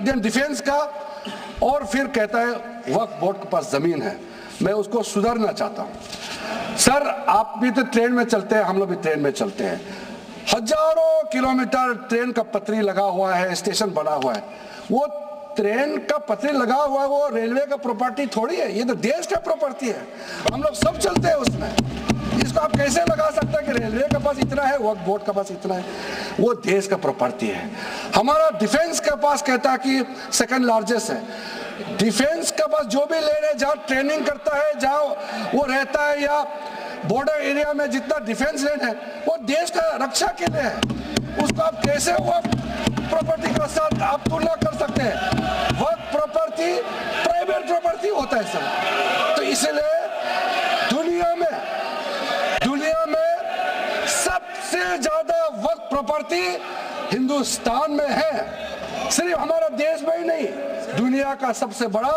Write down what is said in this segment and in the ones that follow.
Indian defence का, और फिर कहता है वक्फ बोर्ड के पास जमीन है। मैं उसको सुधारना चाहता हूं। सर, आप भी तो ट्रेन में चलते हैं, हम लोग भी ट्रेन में चलते हैं। हजारों किलोमीटर ट्रेन का पटरी लगा हुआ है, स्टेशन बना हुआ है। वो ट्रेन का पटरी लगा हुआ है, वो रेलवे का प्रॉपर्टी थोड़ी है, ये तो देश का प्रॉपर्टी है। हम लोग सब चलते हैं उसमें। इसको आप कैसे लगा सकते हैं कि रेलवे के पास इतना है, वक्फ बोर्ड के पास इतना है? वो देश का प्रॉपर्टी है। हमारा डिफेंस के पास कहता है कि सेकंड लार्जेस्ट है। डिफेंस के पास जो भी ले रहे, जहाँ ट्रेनिंग करता है, जहाँ वो रहता है, या बॉर्डर एरिया में जितना डिफेंस लैंड है, वो देश का रक्षा के लिए है। उसको आप कैसे वो प्रॉपर्टी के साथ आप तुलना कर सकते हैं? वक्फ प्रॉपर्टी प्राइवेट प्रॉपर्टी होता है सर। तो इसलिए दुनिया में सबसे ज्यादा वक्फ प्रॉपर्टी हिंदुस्तान में है। सिर्फ हमारा देश में ही नहीं, दुनिया का सबसे बड़ा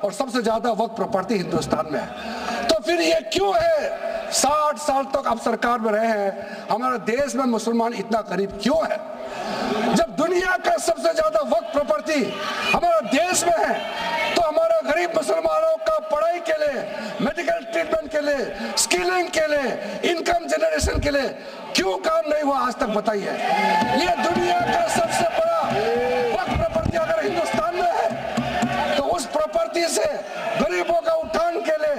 और सबसे ज्यादा वक्फ प्रॉपर्टी हिंदुस्तान में है। तो फिर ये क्यों है? 60 साल तक आप सरकार में रहे हैं, हमारे देश में मुसलमान इतना गरीब क्यों है? जब दुनिया का सबसे ज्यादा वक्फ प्रॉपर्टी हमारा देश में है, तो हमारा गरीब मुसलमानों का पढ़ाई के लिए, मेडिकल ट्रीटमेंट के लिए, स्किलिंग के लिए, इनकम जनरेशन के लिए क्यों काम नहीं हुआ आज तक? बताइए। ये दुनिया का सबसे बड़ा वक्फ प्रॉपर्टी अगर हिंदुस्तान में है, तो उस प्रॉपर्टी से गरीबों का उत्थान के लिए,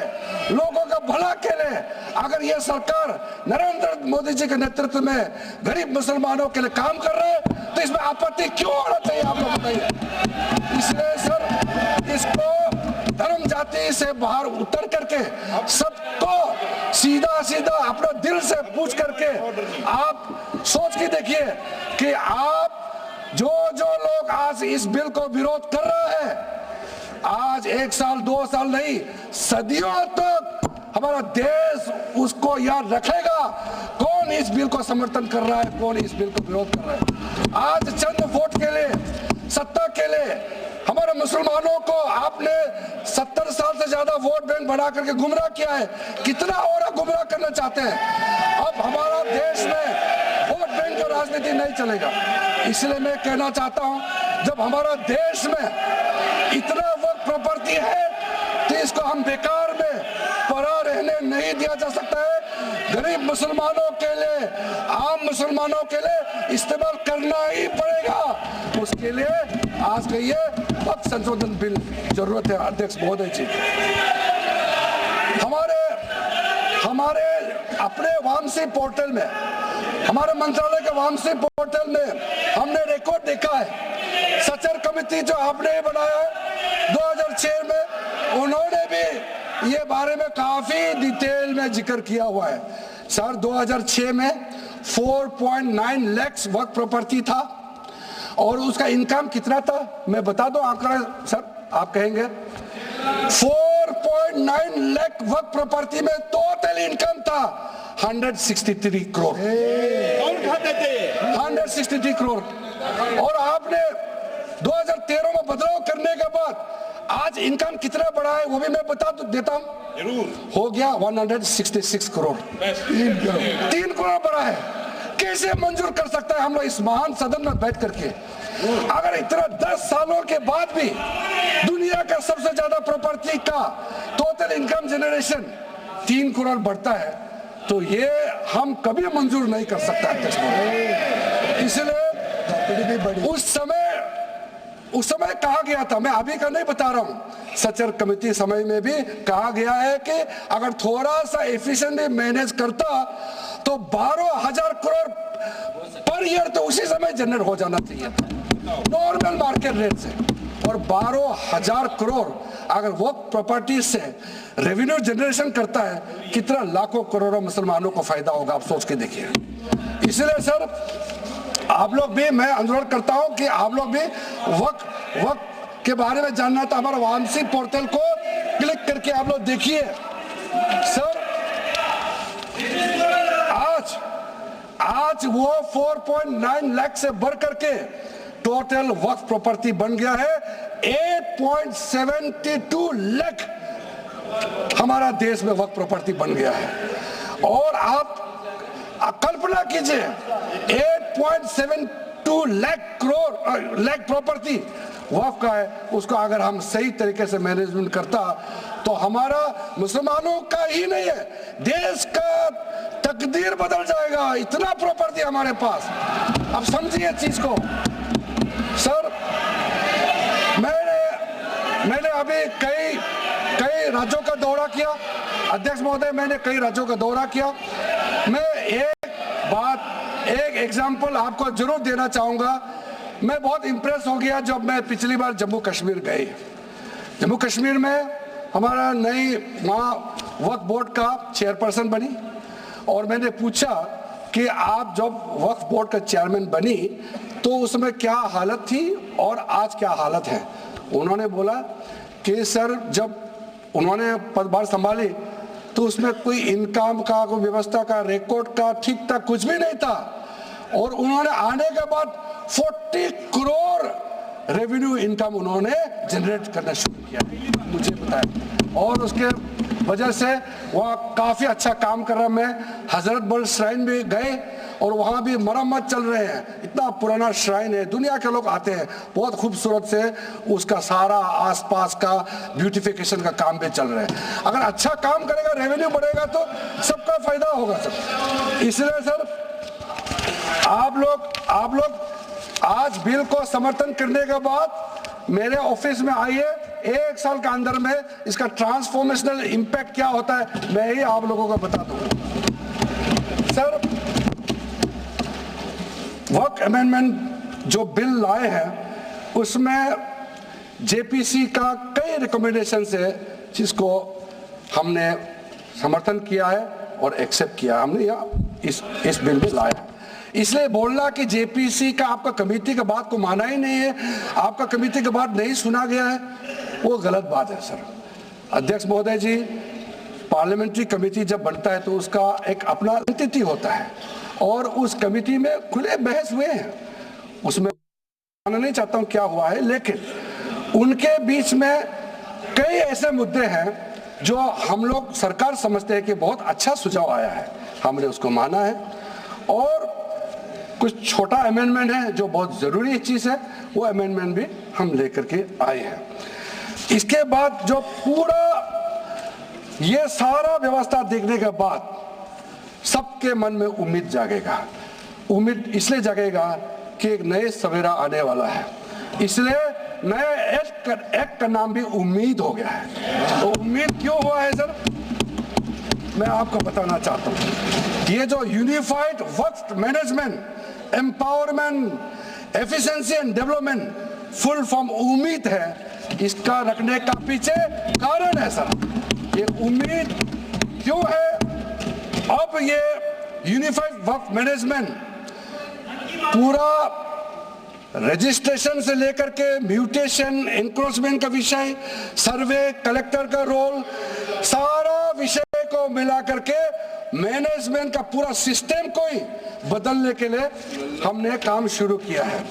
लोगों का भला के लिए अगर ये सरकार नरेंद्र मोदी जी के नेतृत्व में गरीब मुसलमानों के लिए काम कर रहे हैं, तो इसमें आपत्ति क्यों होना चाहिए? आप लोग बताइए। इसलिए सर, इसको धर्म जाति से बाहर उतर करके सबको सीधा सीधा अपना दिल से पूछ करके आप सोच के देखिए कि आप जो लोग आज इस बिल को विरोध कर रहा है, आज 1 साल 2 साल नहीं, सदियों तक हमारा देश उसको याद रखेगा कौन इस बिल को समर्थन कर रहा है, कौन इस बिल को विरोध कर रहा है। आज चंद वोट के लिए, सत्ता के लिए हमारे मुसलमानों को आपने 70 साल से ज्यादा वोट बैंक बना करके गुमराह किया है। कितना और गुमराह करना चाहते हैं? अब हमारा देश में वोट बैंक का राजनीति नहीं चलेगा। इसलिए मैं कहना चाहता हूं, जब हमारा देश में इतना वक्त प्रॉपर्टी है, तो इसको हम बेकार में पड़ा रहने नहीं दिया जा सकता है। गरीब मुसलमानों के लिए, आम मुसलमानों के लिए इस्तेमाल करना ही पड़ेगा। उसके लिए आज के ये वक्त संशोधन बिल जरूरत है। अध्यक्ष महोदय जी, हमारे अपने वामसी पोर्टल में, हमारे मंत्रालय के वामसी पोर्टल में हमने रिकॉर्ड देखा है। सचर कमेटी जो आपने बनाया है 2006 में, उन्होंने भी ये बारे में काफी डिटेल में जिक्र किया हुआ है। सर, 2006 में 4.9 लाख वक्फ प्रॉपर्टी था, और उसका इनकम कितना था मैं बता दूं आंकड़ा सर, आप कहेंगे 4.9 लाख वक्फ प्रॉपर्टी में टोटल इनकम था 163 करोड़। 163 करोड़। और आपने 2013 में बदलाव करने के बाद आज इनकम कितना बढ़ा है वो भी मैं बता देता हूं। हो गया 166 करोड़। 3 करोड़ बढ़ा है। कैसे मंजूर कर सकता है हम लोग इस महान सदन में बैठ करके? अगर इतना 10 सालों के बाद भी दुनिया का सबसे ज्यादा प्रॉपर्टी का टोटल इनकम जनरेशन 3 करोड़ बढ़ता है, तो ये हम कभी मंजूर नहीं कर सकता। इसलिए उस समय कहा गया था, मैं अभी का नहीं बता रहा हूं, सचर कमेटी समय में भी कहा गया है कि अगर थोड़ा सा एफिशिएंटली मैनेज करता तो 12,000 करोड़ पर ईयर तो उसी समय जनरेट हो जाना चाहिए था नॉर्मल मार्केट रेट से। और 12,000 करोड़ अगर वो प्रॉपर्टी से रेवेन्यू जनरेशन करता है, कितना लाखों करोड़ों मुसलमानों को फायदा होगा, आप सोच के देखिए। इसलिए सर, आप लोग भी, मैं अनुरोध करता हूं कि आप लोग भी वक्त के बारे में जानना था, हमारा वामसी पोर्टल को क्लिक करके आप लोग देखिए। सर, आज वो 4.9 लाख से बढ़ करके टोटल वक्फ प्रॉपर्टी बन गया है 8.72 लाख। हमारा देश में वक्फ प्रॉपर्टी बन गया है। और आप कल्पना कीजिए 8.72 लाख प्रॉपर्टी वक्फ का है उसको अगर हम सही तरीके से मैनेजमेंट करता तो हमारा मुसलमानों का ही नहीं है, देश का तकदीर बदल जाएगा। इतना प्रॉपर्टी हमारे पास। अब समझिए चीज को सर। मैंने अभी कई राज्यों का दौरा किया अध्यक्ष महोदय, मैंने कई राज्यों का दौरा किया। मैं एक एग्जांपल आपको जरूर देना चाहूंगा। मैं बहुत इंप्रेस हो गया जब मैं पिछली बार जम्मू कश्मीर गई। जम्मू कश्मीर में हमारा नई वहाँ वक्फ बोर्ड का चेयरपर्सन बनी और मैंने पूछा कि आप जब वक्फ बोर्ड का चेयरमैन बनी तो उसमें क्या हालत थी और आज क्या हालत है। उन्होंने बोला कि सर जब उन्होंने पदभार संभाली तो उसमें कोई इनकम का, कोई व्यवस्था का, रिकॉर्ड का ठीक ठाक कुछ भी नहीं था और उन्होंने आने के बाद 40 करोड़ रेवेन्यू इनकम उन्होंने जनरेट करना शुरू किया, मुझे बताया। और उसके वजह से वहाँ काफी अच्छा काम कर रहा। मैं हजरत बल श्राइन भी गए और वहाँ भी मरम्मत चल रहे हैं। इतना पुराना श्राइन है, दुनिया के लोग आते हैं, बहुत खूबसूरत से उसका सारा आसपास का ब्यूटिफिकेशन का काम भी चल रहा है। अगर अच्छा काम करेगा, रेवेन्यू बढ़ेगा तो सबका फायदा होगा सर। इसलिए सर आप लोग आज बिल को समर्थन करने के बाद मेरे ऑफिस में आइए, 1 साल के अंदर में इसका ट्रांसफॉर्मेशनल इंपैक्ट क्या होता है मैं ही आप लोगों को बता दूंगा। सर वक्फ अमेंडमेंट जो बिल लाए हैं उसमें जेपीसी का कई रिकमेंडेशंस है जिसको हमने समर्थन किया है और एक्सेप्ट किया। हमने यहाँ इस बिल में लाया। इसलिए बोलना कि जेपीसी का आपका कमेटी का बात को माना ही नहीं है, आपका कमेटी का बात नहीं सुना गया है, वो गलत बात है सर। अध्यक्ष महोदय जी, पार्लियामेंट्री कमेटी जब बनता है तो उसका एक अपना एंटिटी होता है और उस कमेटी में खुले बहस हुए हैं। उसमें मैं नहीं चाहता हूं क्या हुआ है, लेकिन उनके बीच में कई ऐसे मुद्दे हैं जो हम लोग सरकार समझते हैं कि बहुत अच्छा सुझाव आया है, हमने उसको माना है। और कुछ छोटा अमेंडमेंट है जो बहुत जरूरी चीज है, वो अमेंडमेंट भी हम लेकर के आए हैं। इसके बाद जो पूरा ये सारा व्यवस्था देखने के बाद सबके मन में उम्मीद जागेगा। उम्मीद इसलिए जागेगा कि एक नए सवेरा आने वाला है, इसलिए नए एक्ट का नाम भी उम्मीद हो गया है। तो उम्मीद क्यों हुआ है सर, मैं आपको बताना चाहता हूं। ये जो unified Waqf management, empowerment, efficiency and development, full form उम्मीद है, इसका रखने का पीछे कारण है सर। ये उम्मीद क्यों है? अब ये यूनिफाइड वक्फ मैनेजमेंट पूरा रजिस्ट्रेशन से लेकर के म्यूटेशन, एनक्रोचमेंट का विषय, सर्वे, कलेक्टर का रोल, सारा विषय को मिला करके मैनेजमेंट का पूरा सिस्टम को ही बदलने के लिए हमने काम शुरू किया है।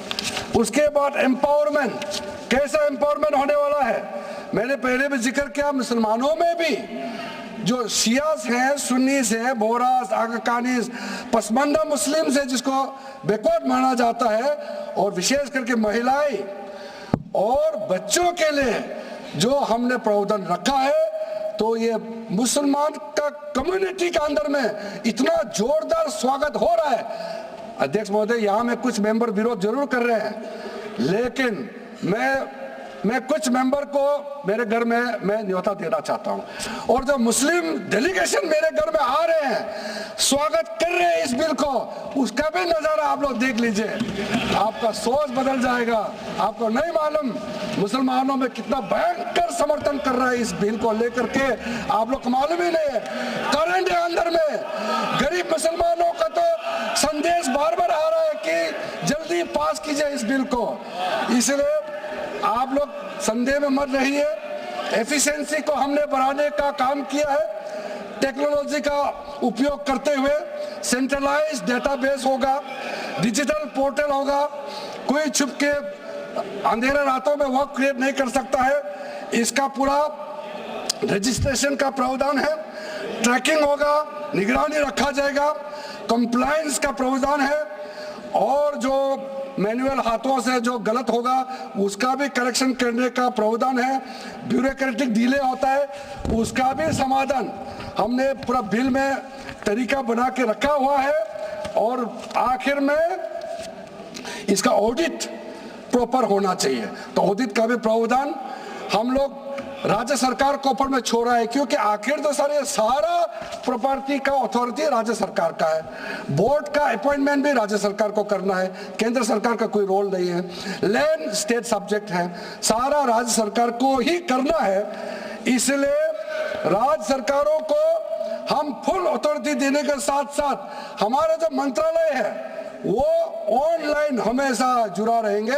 उसके बाद एम्पावरमेंट, कैसा एम्पावरमेंट होने वाला है? मैंने पहले भी जिक्र किया, मुसलमानों में भी जो शियास हैं, सुन्नीस हैं, बोरास, आगाकानीस, पसमानदा मुस्लिम्स हैं जिसको बैकवर्ड माना जाता है, और विशेष करके महिलाएं और बच्चों के लिए जो हमने प्रावधान रखा है, तो ये मुसलमान का कम्युनिटी के अंदर में इतना जोरदार स्वागत हो रहा है। अध्यक्ष महोदय, यहाँ में कुछ मेंबर विरोध जरूर कर रहे हैं, लेकिन मैं कुछ मेंबर को मेरे घर में मैं न्योता देना चाहता हूं। और जो मुस्लिम डेलीगेशन मेरे घर में आ रहे हैं, स्वागत कर रहे हैं इस बिल को, उसका भी नजारा आप लोग देख लीजिए, आपका सोच बदल जाएगा। आपको नहीं मालूम मुसलमानों में कितना भयंकर समर्थन कर रहा है इस बिल को लेकर के, आप लोग को मालूम ही नहीं है। करंट है अंदर में, गरीब मुसलमानों का तो संदेश बार बार आ रहा है कि जल्दी पास कीजिए इस बिल को। इसलिए आप लोग संदेह में मत रहिए। एफिशिएंसी को हमने बढ़ाने का काम किया है, टेक्नोलॉजी का उपयोग करते हुए सेंट्रलाइज्ड डेटाबेस होगा, डिजिटल पोर्टल होगा, कोई छुप के अंधेरे रातों में वर्क क्रिएट नहीं कर सकता है। इसका पूरा रजिस्ट्रेशन का प्रावधान है, ट्रैकिंग होगा, निगरानी रखा जाएगा, कंप्लायंस का प्रावधान है, और जो मैनुअल हाथों से जो गलत होगा उसका भी करेक्शन करने का प्रावधान है। ब्यूरोक्रेटिक डिले होता है उसका भी समाधान हमने पूरा बिल में तरीका बना के रखा हुआ है। और आखिर में इसका ऑडिट प्रॉपर होना चाहिए, तो ऑडिट का भी प्रावधान हम लोग राज्य सरकार को ऊपर में छोड़ा है, क्योंकि आखिर तो सर ये सारा प्रॉपर्टी का अथॉरिटी राज्य सरकार का है। बोर्ड का अपॉइंटमेंट भी राज्य सरकार को करना है, केंद्र सरकार का कोई रोल नहीं है। लैंड स्टेट सब्जेक्ट है, सारा राज्य सरकार को ही करना है। इसलिए राज्य सरकारों को हम फुल अथॉरिटी देने के साथ साथ हमारा जो मंत्रालय है वो ऑनलाइन हमेशा जुड़ा रहेंगे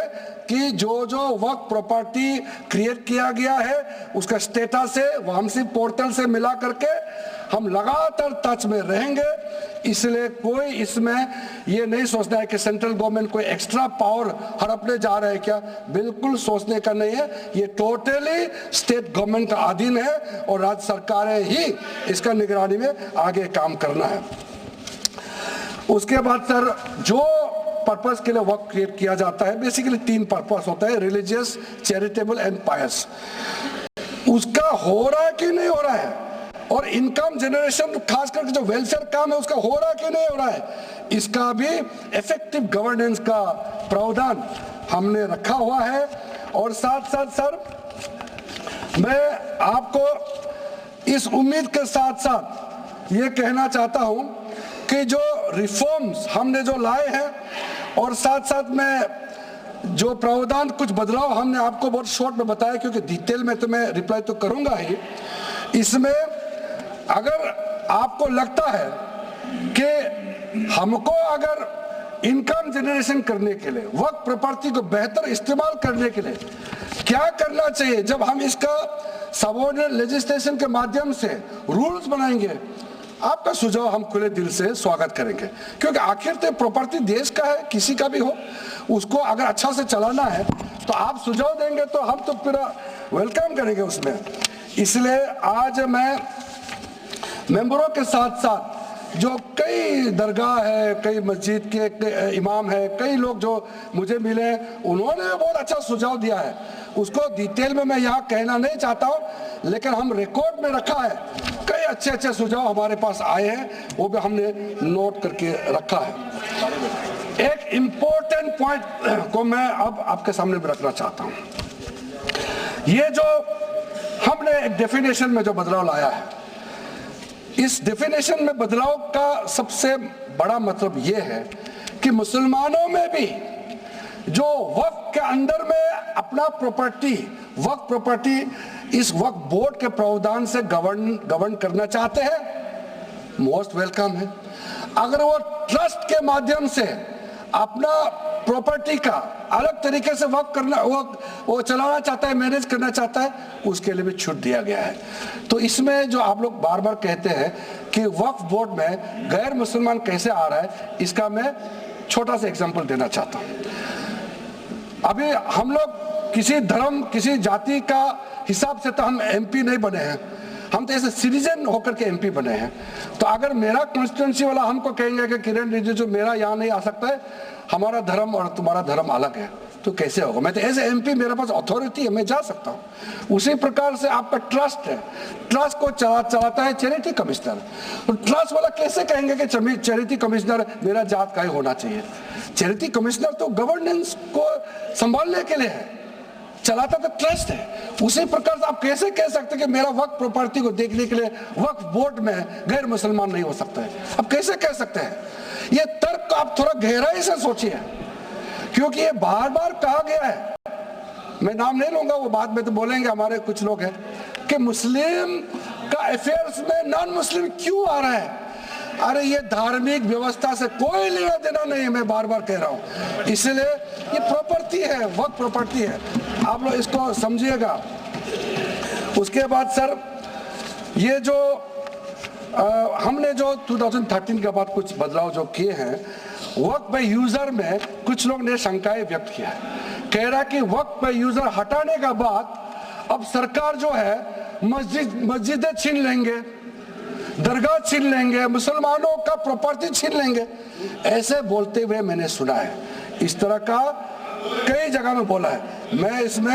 कि जो जो वक्त प्रॉपर्टी क्रिएट किया गया है उसका स्टेटस है वामसी पोर्टल से मिला करके हम लगातार टच में रहेंगे। इसलिए कोई इसमें ये नहीं सोचना है कि सेंट्रल गवर्नमेंट कोई एक्स्ट्रा पावर हड़पने जा रहा है क्या, बिल्कुल सोचने का नहीं है। ये टोटली स्टेट गवर्नमेंट का अधीन है और राज्य सरकारें ही इसका निगरानी में आगे काम करना है। उसके बाद सर जो पर्पस के लिए वर्क क्रिएट किया जाता है, बेसिकली 3 पर्पस होता है, रिलीजियस, चैरिटेबल एंड पायस। उसका हो रहा है कि नहीं हो रहा है, और इनकम जनरेशन खास करके जो वेलफेयर काम है उसका हो रहा है कि नहीं हो रहा है, इसका भी इफेक्टिव गवर्नेंस का प्रावधान हमने रखा हुआ है। और साथ साथ सर मैं आपको इस उम्मीद के साथ साथ ये कहना चाहता हूं कि जो रिफॉर्म्स हमने जो लाए हैं और साथ साथ में जो प्रावधान कुछ बदलाव हमने आपको बहुत शॉर्ट में बताया, क्योंकि डिटेल में तो मैं रिप्लाई तो करूंगा ही। इसमें अगर आपको लगता है कि हमको अगर इनकम जनरेशन करने के लिए वक्त प्रॉपर्टी को बेहतर इस्तेमाल करने के लिए क्या करना चाहिए, जब हम इसका सबऑर्डिनेट लेजिस्लेशन के माध्यम से रूल्स बनाएंगे, आपका सुझाव हम खुले दिल से स्वागत करेंगे। क्योंकि आखिर तो प्रॉपर्टी देश का है, किसी का भी हो, उसको अगर अच्छा से चलाना है तो आप सुझाव देंगे तो हम तो पूरा वेलकम करेंगे उसमें। इसलिए आज मैं मेंबरों के साथ साथ जो कई दरगाह है, कई मस्जिद के इमाम है, कई लोग जो मुझे मिले उन्होंने बहुत अच्छा सुझाव दिया है, उसको डिटेल में मैं यहाँ कहना नहीं चाहता हूँ, लेकिन हम रिकॉर्ड में रखा है। कई अच्छे अच्छे सुझाव हमारे पास आए हैं, वो भी हमने नोट करके रखा है। एक इम्पोर्टेंट पॉइंट को मैं अब आपके सामने भी रखना चाहता हूँ। ये जो हमने एक डेफिनेशन में जो बदलाव लाया है, इस डेफिनेशन में बदलाव का सबसे बड़ा मतलब यह है कि मुसलमानों में भी जो वक्फ के अंदर में अपना प्रॉपर्टी, वक्फ प्रॉपर्टी इस वक्फ बोर्ड के प्रावधान से गवर्न करना चाहते हैं, मोस्ट वेलकम है। अगर वो ट्रस्ट के माध्यम से अपना प्रॉपर्टी का अलग तरीके से वक्फ करना, वो चलाना चाहता है, मैनेज करना चाहता है, उसके लिए भी छूट दिया गया है। तो इसमें जो आप लोग बार बार कहते हैं कि वक्फ बोर्ड में गैर मुसलमान कैसे आ रहा है, इसका मैं छोटा सा एग्जांपल देना चाहता हूं। अभी हम लोग किसी धर्म, किसी जाति का हिसाब से तो हम एमपी नहीं बने हैं, हम तो ऐसे सिटीजन होकर के एमपी बने हैं। तो अगर मेरा कॉन्स्टिट्यूंसी वाला हमको कहेंगे कि किरण रिजिजू मेरा यहाँ नहीं आ सकता है, हमारा धर्म और तुम्हारा धर्म अलग है, तो कैसे होगा? मैं तो एज एमपी, मेरे पास अथॉरिटी है, मैं जा सकता हूँ। उसी प्रकार से आपका ट्रस्ट है, ट्रस्ट को चलाता है चैरिटी कमिश्नर। तो ट्रस्ट वाला कैसे कहेंगे कि चैरिटी कमिश्नर मेरा जात का ही होना चाहिए? चैरिटी कमिश्नर तो गवर्नेंस को संभालने के लिए है, चलाता तो ट्रस्ट है। उसी प्रकार से आप कैसे कह सकते हैं कि मेरा वक्फ प्रॉपर्टी को देखने के लिए वक्फ बोर्ड में गैर मुसलमान नहीं हो सकता है? आप कैसे कह सकते हैं? ये तर्क को आप थोड़ा गहराई से सोचिए, क्योंकि ये बार बार कहा गया है, मैं नाम नहीं लूंगा, वो बाद में तो बोलेंगे हमारे कुछ लोग हैं कि मुस्लिम का अफेयर्स में नॉन मुस्लिम क्यों आ रहा है। अरे ये धार्मिक व्यवस्था से कोई लेना देना नहीं है, मैं बार बार कह रहा हूं। इसलिए ये प्रॉपर्टी है, वक्त प्रॉपर्टी है, आप लोग इसको समझिएगा। उसके बाद सर ये जो हमने जो 2013 के बाद कुछ बदलाव जो किए हैं, वक्त बाय यूजर में कुछ लोग ने शंकाएं व्यक्त किया है, कह रहा कि वक्त बाय यूजर हटाने के बाद अब सरकार जो है मस्जिदें छीन लेंगे, दरगाह छीन लेंगे, मुसलमानों का प्रॉपर्टी छीन लेंगे, ऐसे बोलते हुए मैंने सुना है। इस तरह का कई जगह में बोला है। मैं इसमें